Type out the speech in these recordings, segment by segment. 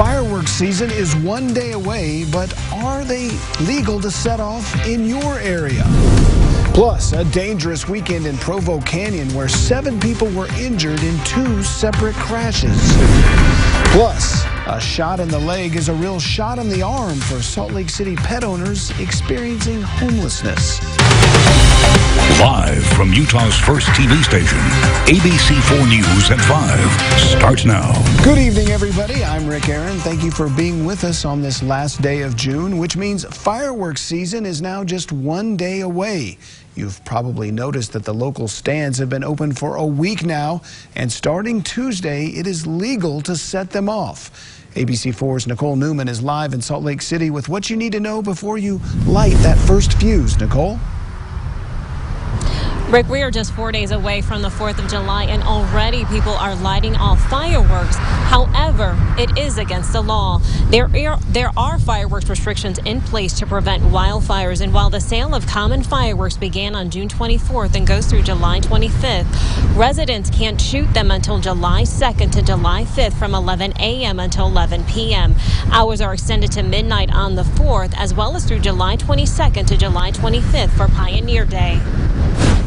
Fireworks season is one day away, but are they legal to set off in your area? Plus, a dangerous weekend in Provo Canyon where 7 people were injured in 2 separate crashes. Plus, a shot in the leg is a real shot in the arm for Salt Lake City pet owners experiencing homelessness. Live from Utah's first TV station, ABC4 News at 5 starts now. Good evening, everybody. I'm Rick Aaron. Thank you for being with us on this last day of June, which means fireworks season is now just one day away. You've probably noticed that the local stands have been open for a week now, and starting Tuesday, it is legal to set them off. ABC4's Nicole Newman is live in Salt Lake City with what you need to know before you light that first fuse. Nicole? Rick, we are just 4 days away from the 4th of July, and already people are lighting off fireworks. However, it is against the law. There are fireworks restrictions in place to prevent wildfires, and while the sale of common fireworks began on June 24th and goes through July 25th, residents can't shoot them until July 2nd to July 5th from 11 a.m. until 11 p.m. Hours are extended to midnight on the 4th, as well as through July 22nd to July 25th for Pioneer Day.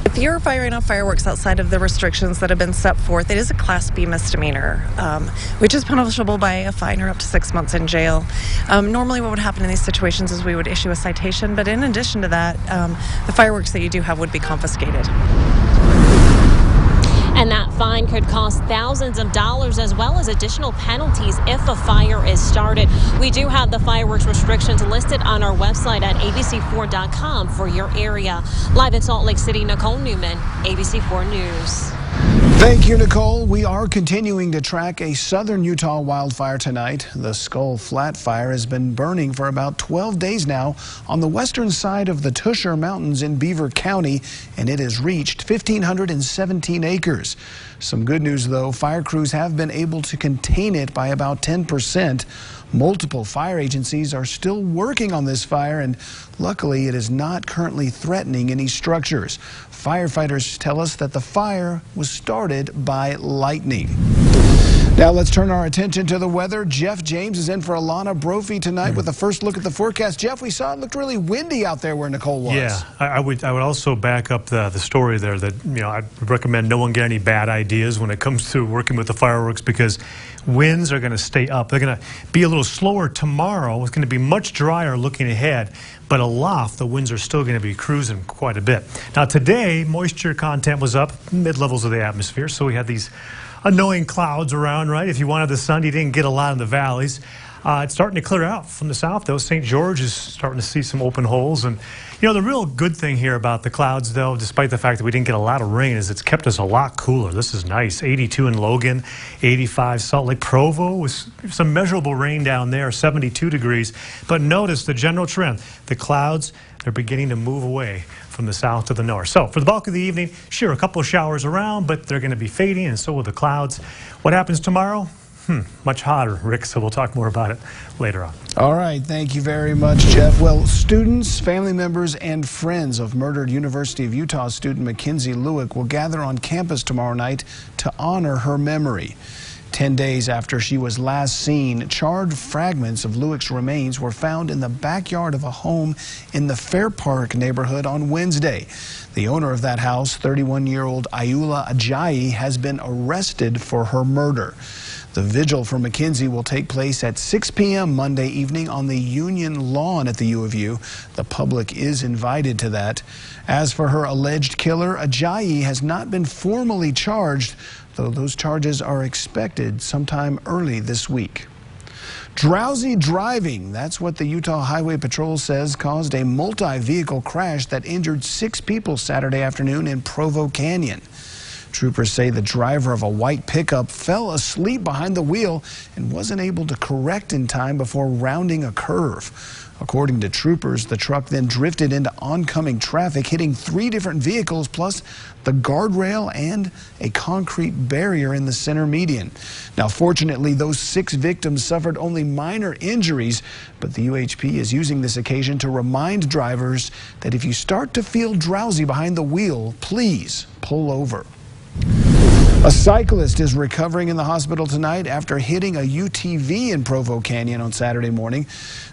If you're firing off fireworks outside of the restrictions that have been set forth, it is a Class B misdemeanor, which is punishable by a fine or up to 6 months in jail. Normally what would happen in these situations is we would issue a citation, but in addition to that, the fireworks that you do have would be confiscated. And that fine could cost thousands of dollars, as well as additional penalties if a fire is started. We do have the fireworks restrictions listed on our website at abc4.com for your area. Live in Salt Lake City, Nicole Newman, ABC4 News. Thank you, Nicole. We are continuing to track a southern Utah wildfire tonight. The Skull Flat Fire has been burning for about 12 days now on the western side of the Tusher Mountains in Beaver County, and it has reached 1,517 acres. Some good news, though. Fire crews have been able to contain it by about 10%. Multiple fire agencies are still working on this fire, and luckily it is not currently threatening any structures. Firefighters tell us that the fire was started by lightning. Now let's turn our attention to the weather. Jeff James is in for Alana Brophy tonight with the first look at the forecast. Jeff, we saw it looked really windy out there where Nicole was. Yeah, I would also back up the story there that, I recommend no one get any bad ideas when it comes to working with the fireworks, because winds are going to stay up. They're going to be a little slower tomorrow. It's going to be much drier looking ahead, but aloft, the winds are still going to be cruising quite a bit. Now today, moisture content was up mid-levels of the atmosphere, so we had these annoying clouds around, right? If you wanted the sun, you didn't get a lot in the valleys. It's starting to clear out from the south, though. St. George is starting to see some open holes. And, the real good thing here about the clouds, though, despite the fact that we didn't get a lot of rain, is it's kept us a lot cooler. This is nice. 82 in Logan, 85 Salt Lake. Provo with some measurable rain down there, 72 degrees. But notice the general trend. The clouds, they're beginning to move away from the south to the north. So for the bulk of the evening, sure, a couple of showers around, but they're going to be fading, and so will the clouds. What happens tomorrow? Much hotter, Rick, so we'll talk more about it later on. All right, thank you very much, Jeff. Well, students, family members, and friends of murdered University of Utah student Mackenzie Lueck will gather on campus tomorrow night to honor her memory. 10 days after she was last seen, charred fragments of Lueck's remains were found in the backyard of a home in the Fair Park neighborhood on Wednesday. The owner of that house, 31-year-old Ayula Ajayi, has been arrested for her murder. The vigil for Mackenzie will take place at 6 p.m. Monday evening on the Union Lawn at the U of U. The public is invited to that. As for her alleged killer, Ajayi has not been formally charged, though those charges are expected sometime early this week. Drowsy driving, that's what the Utah Highway Patrol says caused a multi-vehicle crash that injured 6 people Saturday afternoon in Provo Canyon. Troopers say the driver of a white pickup fell asleep behind the wheel and wasn't able to correct in time before rounding a curve. According to troopers, the truck then drifted into oncoming traffic, hitting 3 different vehicles, plus the guardrail and a concrete barrier in the center median. Now, fortunately, those 6 victims suffered only minor injuries, but the UHP is using this occasion to remind drivers that if you start to feel drowsy behind the wheel, please pull over. A cyclist is recovering in the hospital tonight after hitting a UTV in Provo Canyon on Saturday morning.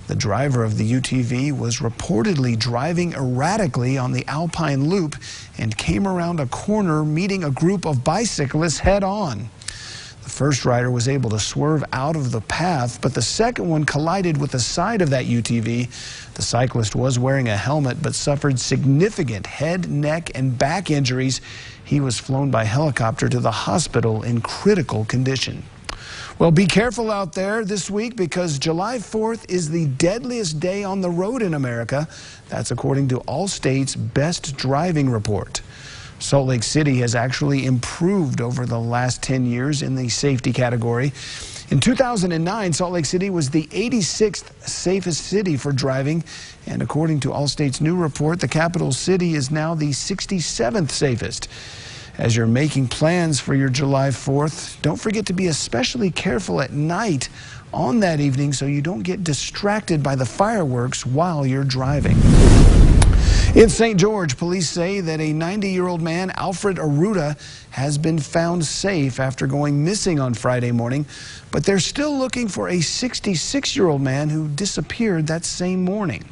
The driver of the UTV was reportedly driving erratically on the Alpine Loop and came around a corner, meeting a group of bicyclists head-on. The first rider was able to swerve out of the path, but the second one collided with the side of that UTV. The cyclist was wearing a helmet but suffered significant head, neck, and back injuries. He was flown by helicopter to the hospital in critical condition. Well, be careful out there this week because July 4th is the deadliest day on the road in America. That's according to Allstate's Best Driving Report. Salt Lake City has actually improved over the last 10 years in the safety category. In 2009, Salt Lake City was the 86th safest city for driving. And according to Allstate's new report, the capital city is now the 67th safest. As you're making plans for your July 4th, don't forget to be especially careful at night on that evening so you don't get distracted by the fireworks while you're driving. In St. George, police say that a 90-year-old man, Alfred Arruda, has been found safe after going missing on Friday morning, but they're still looking for a 66-year-old man who disappeared that same morning.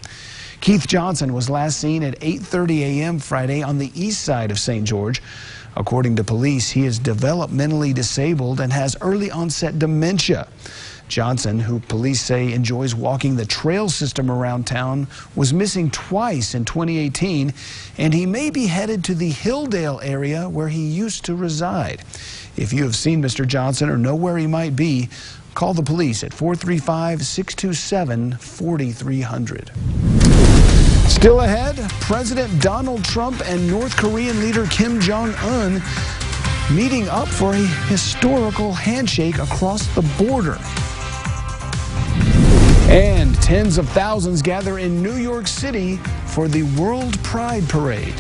Keith Johnson was last seen at 8:30 a.m. Friday on the east side of St. George. According to police, he is developmentally disabled and has early onset dementia. Johnson, who police say enjoys walking the trail system around town, was missing twice in 2018, and he may be headed to the Hilldale area where he used to reside. If you have seen Mr. Johnson or know where he might be, call the police at 435-627-4300. Still ahead, President Donald Trump and North Korean leader Kim Jong-un meeting up for a historical handshake across the border. And tens of thousands gather in New York City for the World Pride Parade.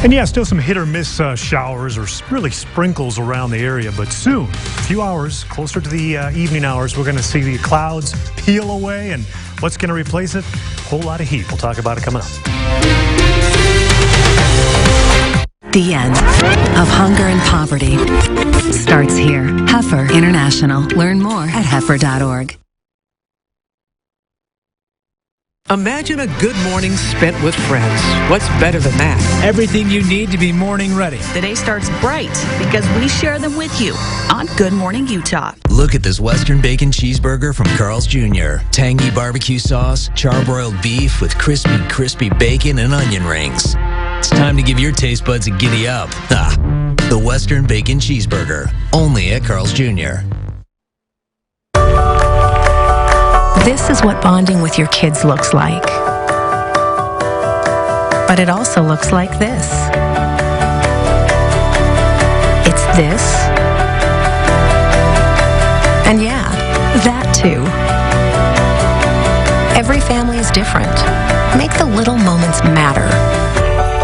And yeah, still some hit or miss showers or really sprinkles around the area, but soon, a few hours closer to the evening hours, we're going to see the clouds peel away, and what's going to replace it? A whole lot of heat. We'll talk about it coming up. The end of hunger and poverty starts here. Heifer International. Learn more at heifer.org. Imagine a good morning spent with friends. What's better than that? Everything you need to be morning ready. The day starts bright because we share them with you on Good Morning Utah. Look at this Western Bacon Cheeseburger from Carl's Jr. Tangy barbecue sauce, charbroiled beef with crispy bacon and onion rings. It's time to give your taste buds a giddy up. The Western Bacon Cheeseburger, only at Carl's Jr. This is what bonding with your kids looks like. But it also looks like this. It's this. And yeah, that too. Every family is different. Make the little moments matter.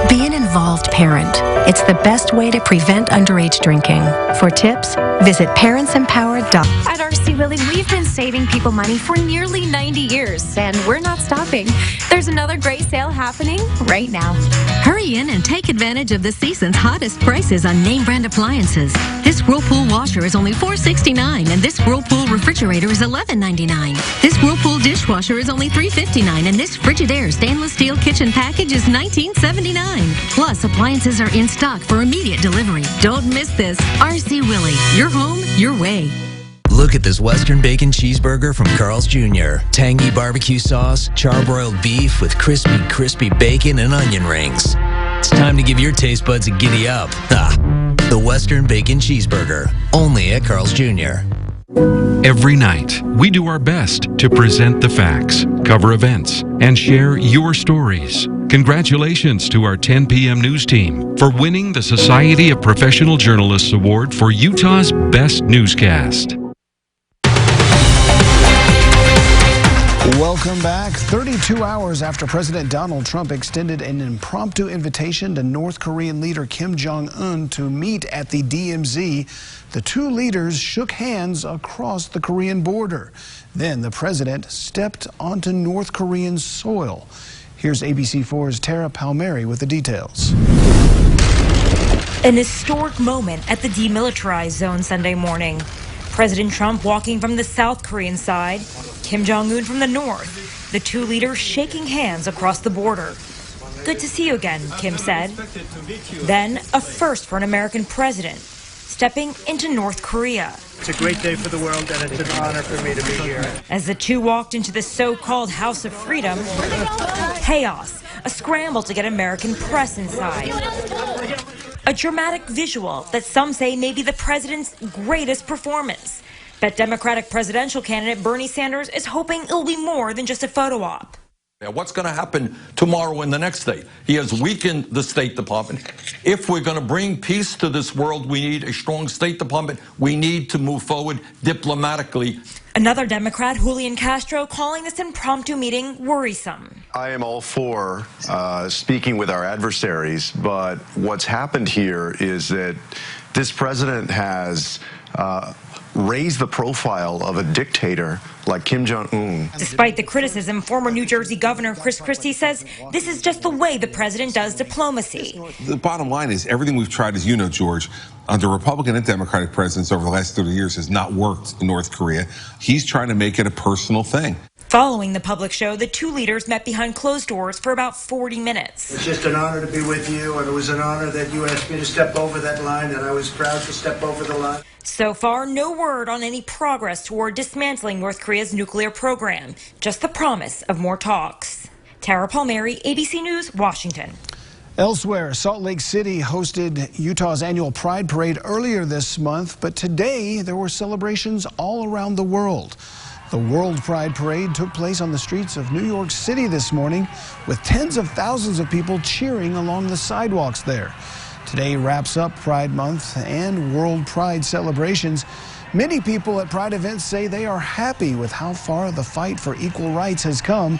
Be an involved parent. It's the best way to prevent underage drinking. For tips, visit parentsempowered.com. At RC Willie, we've been saving people money for nearly 90 years, and we're not stopping. There's another great sale happening right now. Hurry in and take advantage of the season's hottest prices on name brand appliances. This Whirlpool washer is only $4.69, and this Whirlpool refrigerator is $11.99. This Whirlpool dishwasher is only $3.59, and this Frigidaire stainless steel kitchen package is $19.79. Plus, appliances are in stock for immediate delivery. Don't miss this. RC Willie, your home, your way. Look at this Western Bacon Cheeseburger from Carl's Jr. Tangy barbecue sauce, charbroiled beef with crispy bacon and onion rings. It's time to give your taste buds a giddy up. The Western Bacon Cheeseburger, only at Carl's Jr. Every night, we do our best to present the facts, cover events, and share your stories. Congratulations to our 10 p.m. news team for winning the Society of Professional Journalists Award for Utah's Best Newscast. Welcome back. 32 hours after President Donald Trump extended an impromptu invitation to North Korean leader Kim Jong-un to meet at the DMZ, the two leaders shook hands across the Korean border. Then the president stepped onto North Korean soil. Here's ABC4's Tara Palmieri with the details. An historic moment at the demilitarized zone Sunday morning. President Trump walking from the South Korean side, Kim Jong-un from the north, the two leaders shaking hands across the border. Good to see you again, Kim said. Then, a first for an American president, stepping into North Korea. It's a great day for the world, and it's an honor for me to be here. As the two walked into the so-called House of Freedom, chaos, a scramble to get American press inside. A dramatic visual that some say may be the president's greatest performance. But Democratic presidential candidate Bernie Sanders is hoping it'll be more than just a photo op. What's going to happen tomorrow and the next day? He has weakened the State Department. If we're going to bring peace to this world, we need a strong State Department. We need to move forward diplomatically. Another Democrat, Julian Castro, calling this impromptu meeting worrisome. I am all for speaking with our adversaries, but what's happened here is that this president has raised the profile of a dictator like Kim Jong-un. Despite the criticism, former New Jersey Governor Chris Christie says this is just the way the president does diplomacy. The bottom line is everything we've tried, as you know, George, under Republican and Democratic presidents over the last 30 years has not worked in North Korea. He's trying to make it a personal thing. Following the public show, the two leaders met behind closed doors for about 40 minutes. It's just an honor to be with you, and it was an honor that you asked me to step over that line, and I was proud to step over the line. So far, no word on any progress toward dismantling North Korea's nuclear program, just the promise of more talks. Tara Palmieri, ABC News, Washington. Elsewhere, Salt Lake City hosted Utah's annual Pride Parade earlier this month, but today there were celebrations all around the world. The World Pride Parade took place on the streets of New York City this morning, with tens of thousands of people cheering along the sidewalks there. Today wraps up Pride Month and World Pride celebrations. Many people at Pride events say they are happy with how far the fight for equal rights has come,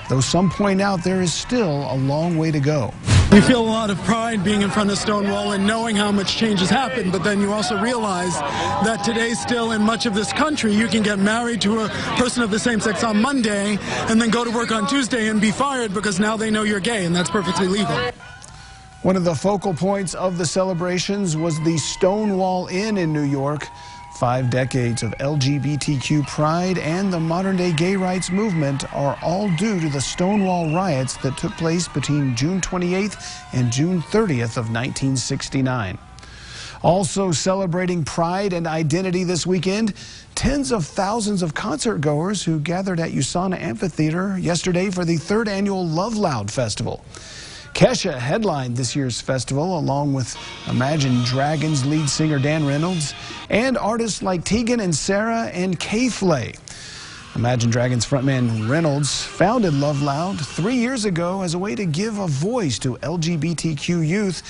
though some point out there is still a long way to go. You feel a lot of pride being in front of Stonewall and knowing how much change has happened, but then you also realize that today still in much of this country you can get married to a person of the same sex on Monday and then go to work on Tuesday and be fired because now they know you're gay, and that's perfectly legal. One of the focal points of the celebrations was the Stonewall Inn in New York. 5 decades of LGBTQ pride and the modern-day gay rights movement are all due to the Stonewall riots that took place between June 28th and June 30th of 1969. Also celebrating pride and identity this weekend, tens of thousands of concert-goers who gathered at USANA Amphitheater yesterday for the 3rd annual Love Loud Festival. Kesha headlined this year's festival along with Imagine Dragons lead singer Dan Reynolds and artists like Tegan and Sarah and K-Flay. Imagine Dragons frontman Reynolds founded Love Loud 3 years ago as a way to give a voice to LGBTQ youth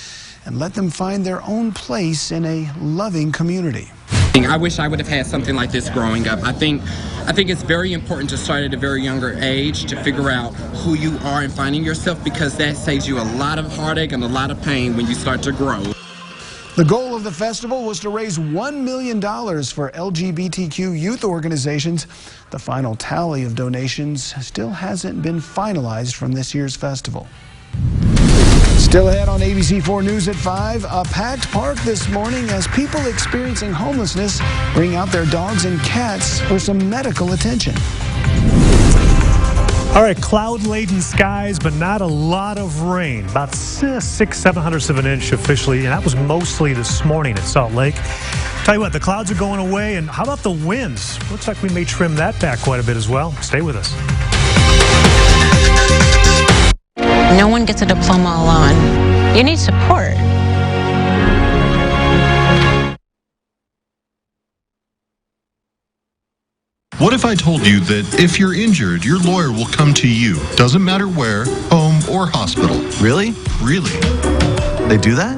and let them find their own place in a loving community. I wish I would have had something like this growing up. I think it's very important to start at a very younger age to figure out who you are and finding yourself, because that saves you a lot of heartache and a lot of pain when you start to grow. The goal of the festival was to raise $1 million for LGBTQ youth organizations. The final tally of donations still hasn't been finalized from this year's festival. Still ahead on ABC4 News at 5, a packed park this morning as people experiencing homelessness bring out their dogs and cats for some medical attention. All right, cloud-laden skies, but not a lot of rain. About 600-700 of an inch officially, and that was mostly this morning at Salt Lake. Tell you what, the clouds are going away, and how about the winds? Looks like we may trim that back quite a bit as well. Stay with us. No one gets a diploma alone. You need support. What if I told you that if you're injured, your lawyer will come to you? Doesn't matter where, home or hospital. Really? Really. They do that?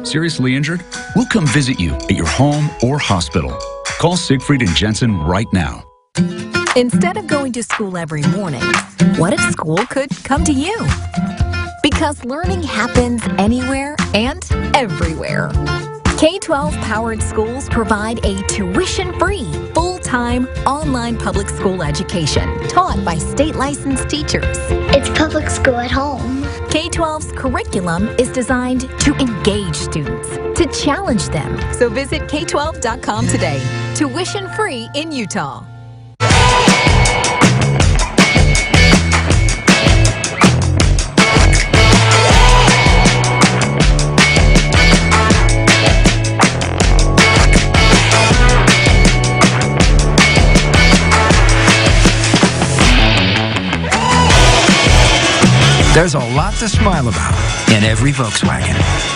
Seriously injured? We'll come visit you at your home or hospital. Call Siegfried and Jensen right now. Instead of going to school every morning, what if school could come to you? Because learning happens anywhere and everywhere. K-12 powered schools provide a tuition-free, full-time, online public school education taught by state licensed teachers. It's public school at home. K-12's curriculum is designed to engage students, to challenge them. So visit K12.com today. Tuition free in Utah. There's a lot to smile about in every Volkswagen.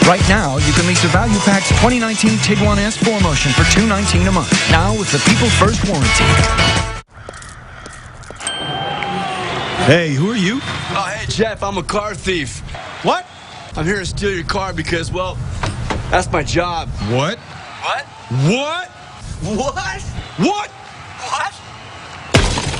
Right now, you can lease a Value Pack's 2019 Tiguan S 4Motion for $219 a month. Now with the People First warranty. Hey, who are you? Oh, hey, Jeff, I'm a car thief. What? I'm here to steal your car because, well, that's my job. What? What? What? What? What? What?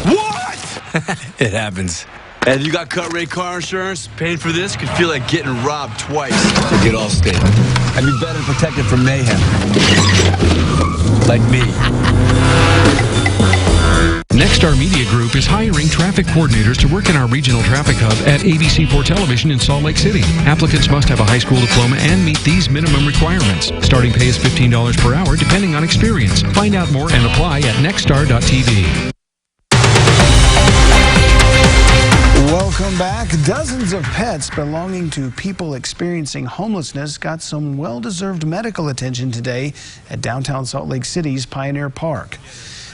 What? It happens. And you got cut rate car insurance? Paying for this could feel like getting robbed twice. So get all state. I'd be better protected from mayhem. Like me. Nexstar Media Group is hiring traffic coordinators to work in our regional traffic hub at ABC4 Television in Salt Lake City. Applicants must have a high school diploma and meet these minimum requirements. Starting pay is $15 per hour depending on experience. Find out more and apply at nexstar.tv. Welcome back. Dozens of pets belonging to people experiencing homelessness got some well-deserved medical attention today at downtown Salt Lake City's Pioneer Park.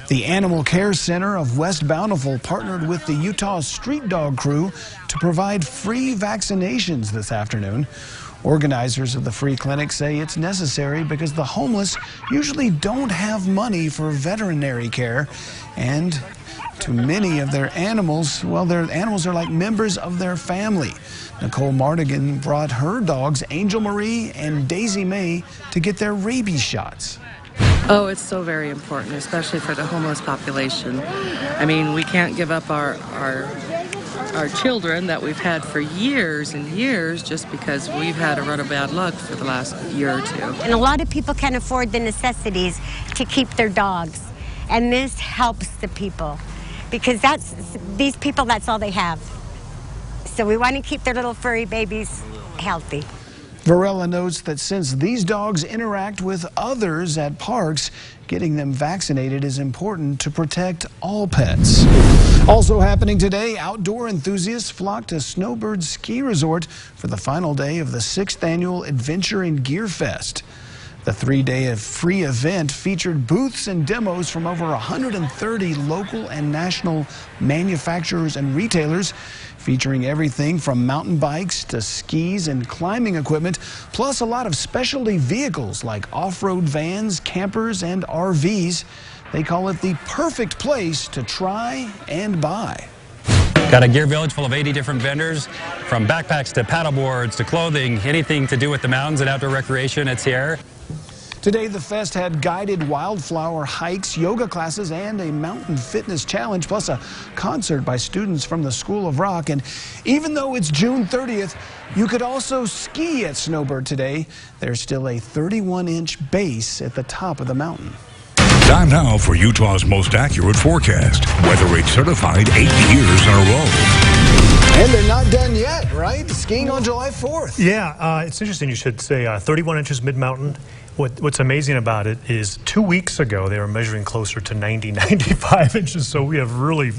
The Animal Care Center of West Bountiful partnered with the Utah Street Dog Crew to provide free vaccinations this afternoon. Organizers of the free clinic say it's necessary because the homeless usually don't have money for veterinary care, and to many of their animals, well, their animals are like members of their family. Nicole Mardigan brought her dogs, Angel Marie and Daisy May, to get their rabies shots. Oh, it's so very important, especially for the homeless population. I mean, we can't give up our children that we've had for years and years just because we've had a run of bad luck for the last year or two. And a lot of people can't afford the necessities to keep their dogs. And this helps the people because these people, that's all they have. So we want to keep their little furry babies healthy. Varela notes that since these dogs interact with others at parks, getting them vaccinated is important to protect all pets. Also happening today, outdoor enthusiasts flocked to Snowbird Ski Resort for the final day of the 6th annual Adventure and Gear Fest. The 3-day free event featured booths and demos from over 130 local and national manufacturers and retailers, featuring everything from mountain bikes to skis and climbing equipment, plus a lot of specialty vehicles like off-road vans, campers, and RVs. They call it the perfect place to try and buy. Got a gear village full of 80 different vendors, from backpacks to paddleboards to clothing, anything to do with the mountains and outdoor recreation, it's here. Today, the fest had guided wildflower hikes, yoga classes, and a mountain fitness challenge, plus a concert by students from the School of Rock. And even though it's June 30th, you could also ski at Snowbird today. There's still a 31-inch base at the top of the mountain. Time now for Utah's most accurate forecast. Weather rate certified 8 years in a row. And they're not done yet, right? Skiing on July 4th. Yeah, it's interesting you should say 31 inches mid-mountain. What's amazing about it is 2 weeks ago they were measuring closer to 90, 95 inches, so we have really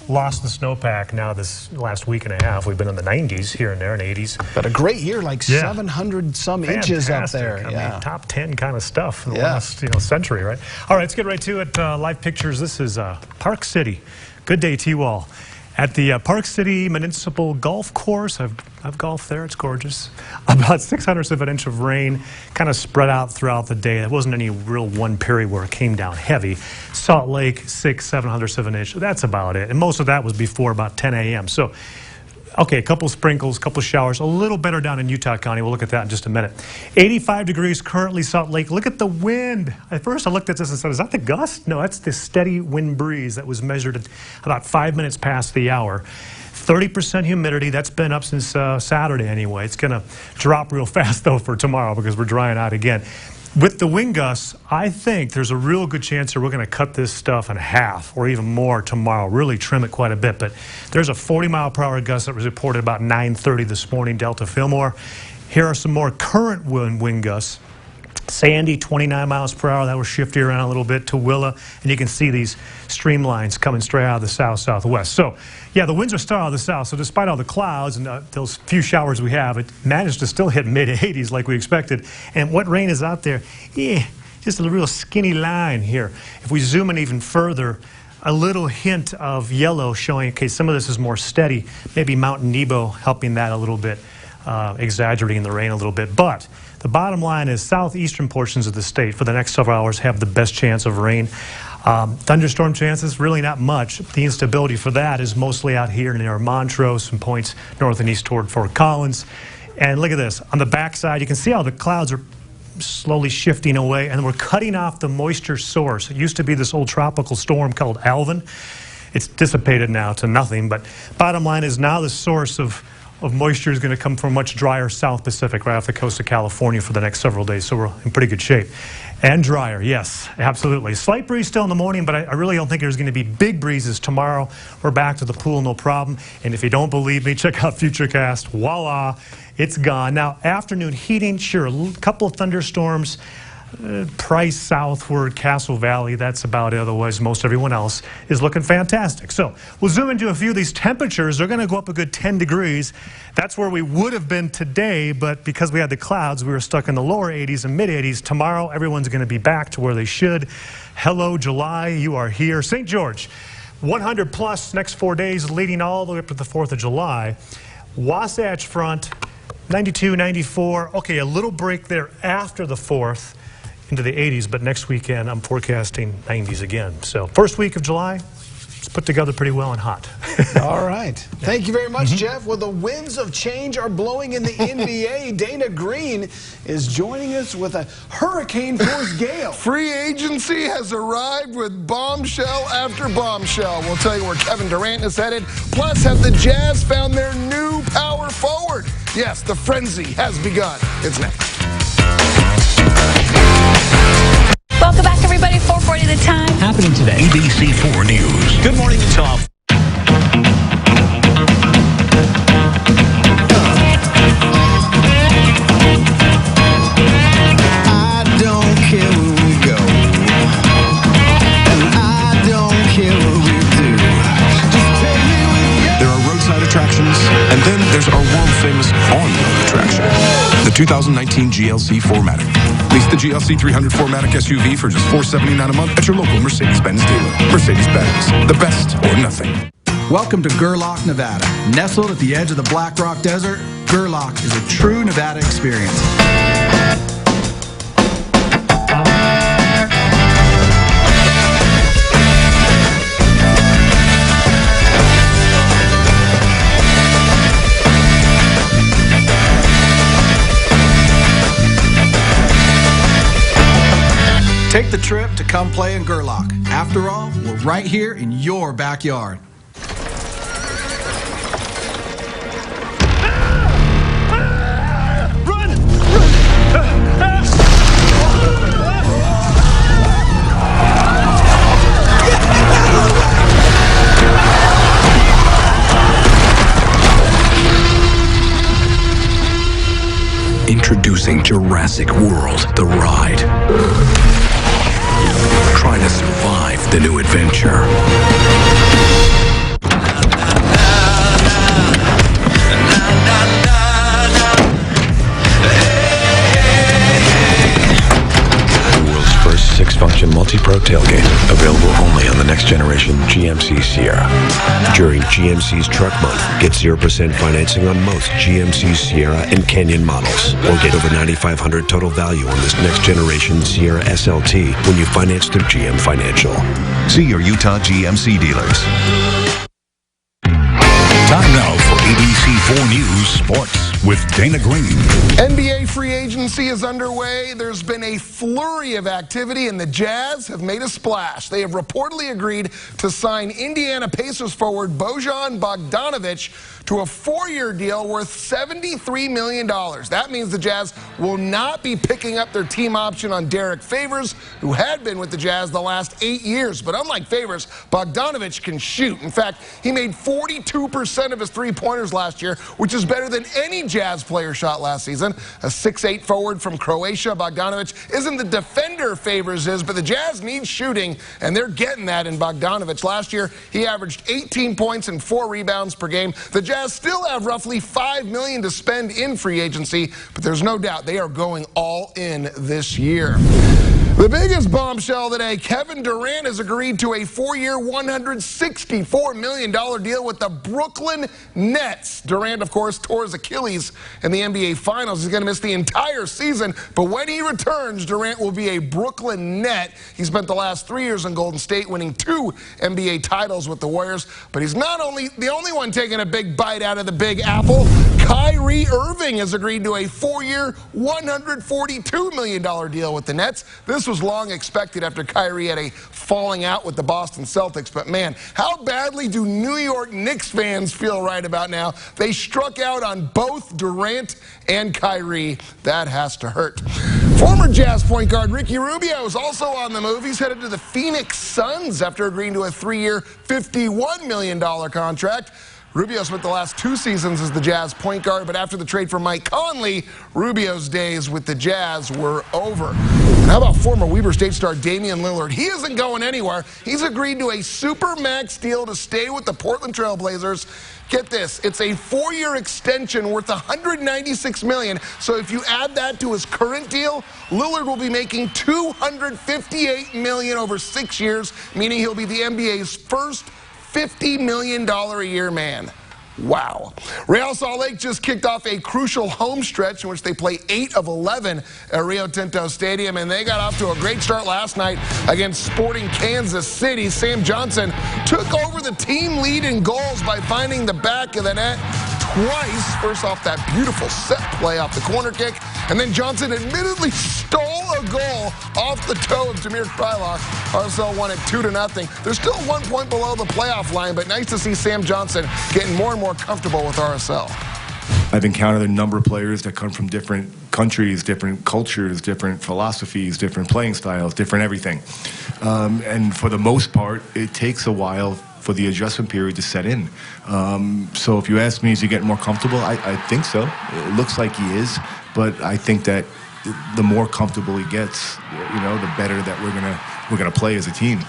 lost the snowpack now this last week and a half. We've been in the 90s here and there, and 80s. But a great year, like 700 some inches up there. I mean, top 10 kind of stuff in the last century, right? All right, let's get right to it. Live pictures. This is Park City. Good day, T-Wall. At the Park City Municipal Golf Course, I've golfed there, it's gorgeous. About 600ths of an inch of rain, kind of spread out throughout the day. There wasn't any real one period where it came down heavy. Salt Lake, 700ths of an inch, that's about it. And most of that was before about 10 a.m. So, okay, a couple sprinkles, a couple showers, a little better down in Utah County. We'll look at that in just a minute. 85 degrees currently, Salt Lake. Look at the wind. At first I looked at this and said, is that the gust? No, that's the steady wind breeze that was measured at about 5 minutes past the hour. 30% humidity. That's been up since Saturday anyway. It's going to drop real fast, though, for tomorrow because we're drying out again. With the wind gusts, I think there's a real good chance that we're going to cut this stuff in half or even more tomorrow, really trim it quite a bit. But there's a 40-mile-per-hour gust that was reported about 9:30 this morning, Delta Fillmore. Here are some more current wind gusts. Sandy, 29 miles per hour. That will shift you around a little bit. Tooele, and you can see these streamlines coming straight out of the south-southwest. So, yeah, the winds are still out of the south. So despite all the clouds and those few showers we have, it managed to still hit mid-80s like we expected. And what rain is out there? Yeah, just a real skinny line here. If we zoom in even further, a little hint of yellow showing, okay, some of this is more steady. Maybe Mount Nebo helping that a little bit, exaggerating the rain a little bit. But the bottom line is southeastern portions of the state for the next several hours have the best chance of rain. Thunderstorm chances, really not much. The instability for that is mostly out here near Montrose, some points north and east toward Fort Collins. And look at this. On the backside, you can see how the clouds are slowly shifting away, and we're cutting off the moisture source. It used to be this old tropical storm called Alvin. It's dissipated now to nothing, but bottom line is now the source of moisture is going to come from much drier South Pacific right off the coast of California for the next several days, so we're in pretty good shape. And drier, yes, absolutely. Slight breeze still in the morning, but I really don't think there's going to be big breezes tomorrow. We're back to the pool, no problem. And if you don't believe me, check out Futurecast. Voila, it's gone. Now, afternoon heating, sure, a couple of thunderstorms. Price southward, Castle Valley, that's about it. Otherwise, most everyone else is looking fantastic. So we'll zoom into a few of these temperatures. They're going to go up a good 10 degrees. That's where we would have been today, but because we had the clouds, we were stuck in the lower 80s and mid-80s. Tomorrow, everyone's going to be back to where they should. Hello, July, you are here. St. George, 100 plus next 4 days, leading all the way up to the 4th of July. Wasatch Front, 92, 94. Okay, a little break there after the 4th. Into the 80s, but next weekend I'm forecasting 90s again. So first week of July, it's put together pretty well and hot. All right. Thank you very much, Jeff. Well, the winds of change are blowing in the NBA. Dana Green is joining us with a hurricane-force gale. Free agency has arrived with bombshell after bombshell. We'll tell you where Kevin Durant is headed. Plus, have the Jazz found their new power forward? Yes, the frenzy has begun. It's next. Welcome back, everybody. 4:40 the time. Happening today. ABC4 News. Good morning, Utah. I don't care where we go, and I don't care what we do. Just take me with you. There are roadside attractions, and then there's our world-famous on-road attraction, the 2019 GLC 4MATIC. Lease the GLC 300 4MATIC SUV for just $479 a month at your local Mercedes-Benz dealer. Mercedes-Benz, the best or nothing. Welcome to Gerlach, Nevada. Nestled at the edge of the Black Rock Desert, Gerlach is a true Nevada experience. Take the trip to come play in Gerlach. After all, we're right here in your backyard. Introducing Jurassic World, the ride. Trying to survive the new adventure. The world's first six-function multi-pro tailgate, available only on the next generation GMC Sierra. During GMC's Truck Month, get 0% financing on most GMC Sierra and Canyon models, or get over $9,500 total value on this next generation Sierra SLT when you finance through GM Financial. See your Utah GMC dealers. Time now for ABC4 News Sports. with Dana Green. NBA free agency is underway. There's been a flurry of activity, and the Jazz have made a splash. They have reportedly agreed to sign Indiana Pacers forward Bojan Bogdanovic to a 4-year deal worth $73 million. That means the Jazz will not be picking up their team option on Derek Favors, who had been with the Jazz the last 8 years. But unlike Favors, Bogdanovic can shoot. In fact, he made 42% of his three-pointers last year, which is better than any Jazz player shot last season. A 6'8 forward from Croatia, Bogdanovic isn't the defender Favors is, but the Jazz need shooting, and they're getting that in Bogdanovic. Last year, he averaged 18 points and 4 rebounds per game. The Jazz still have roughly $5 million to spend in free agency, but there's no doubt they are going all in this year. The biggest bombshell today, Kevin Durant has agreed to a 4-year, $164 million deal with the Brooklyn Nets. Durant, of course, tore his Achilles in the NBA Finals. He's going to miss the entire season, but when he returns, Durant will be a Brooklyn Net. He spent the last 3 years in Golden State, winning 2 NBA titles with the Warriors, but he's not the only one taking a big bite out of the Big Apple. Kyrie Irving has agreed to a 4-year, $142 million deal with the Nets. This was long expected after Kyrie had a falling out with the Boston Celtics. But man, how badly do New York Knicks fans feel right about now? They struck out on both Durant and Kyrie. That has to hurt. Former Jazz point guard Ricky Rubio is also on the move. He's headed to the Phoenix Suns after agreeing to a 3-year, $51 million contract. Rubio spent the last 2 seasons as the Jazz point guard, but after the trade for Mike Conley, Rubio's days with the Jazz were over. And how about former Weber State star Damian Lillard? He isn't going anywhere. He's agreed to a supermax deal to stay with the Portland Trail Blazers. Get this, it's a 4-year extension worth $196 million. So if you add that to his current deal, Lillard will be making $258 million over 6 years, meaning he'll be the NBA's first $50 million a year man. Wow. Real Salt Lake just kicked off a crucial home stretch in which they play 8 of 11 at Rio Tinto Stadium, and they got off to a great start last night against Sporting Kansas City. Sam Johnson took over the team lead in goals by finding the back of the net twice. First off, that beautiful set play off the corner kick, and then Johnson admittedly stole a goal off the toe of Damir Kreilach. RSL won it 2-0. They're still 1 point below the playoff line, but nice to see Sam Johnson getting more and more comfortable with RSL. I've encountered a number of players that come from different countries, different cultures, different philosophies, different playing styles, different everything. And for the most part, it takes a while for the adjustment period to set in. So if you ask me, is he getting more comfortable? I think so. It looks like he is, but I think that the more comfortable he gets, the better that we're gonna play as a team.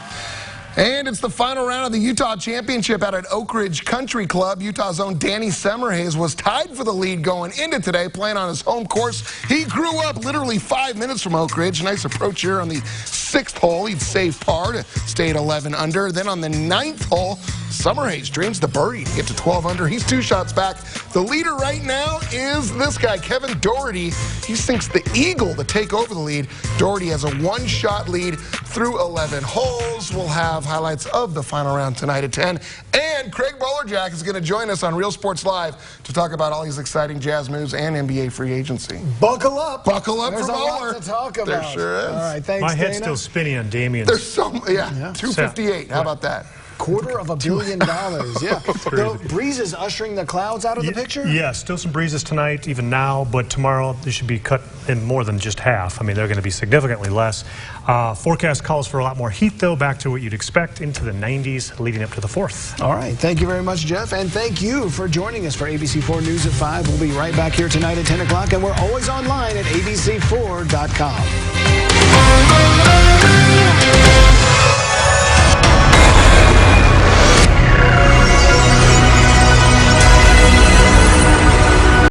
And it's the final round of the Utah Championship out at Oak Ridge Country Club. Utah's own Danny Summerhays was tied for the lead going into today, playing on his home course. He grew up literally 5 minutes from Oak Ridge. Nice approach here on the 6th hole. He'd save par to stay at 11 under. Then on the 9th hole, Summerhays dreams the birdie to get to 12 under. He's 2 shots back. The leader right now is this guy, Kevin Doherty. He sinks the eagle to take over the lead. Doherty has a 1-shot lead through 11 holes. We'll have highlights of the final round tonight at 10. And Craig Bowlerjack is going to join us on Real Sports Live to talk about all these exciting Jazz moves and NBA free agency. Buckle up. Buckle up There's for Bowler. a lot to talk about. There sure is. All right, thanks, My head's Dana. still spinning on Damian's. There's so, yeah. 258. How about that? $250 million. Yeah. The breeze is ushering the clouds out of the picture? Yeah, still some breezes tonight, even now, but tomorrow they should be cut in more than just half. I mean, they're going to be significantly less. Forecast calls for a lot more heat, though, back to what you'd expect into the 90s leading up to the 4th. All right. Thank you very much, Jeff. And thank you for joining us for ABC4 News at 5. We'll be right back here tonight at 10 o'clock, and we're always online at abc4.com.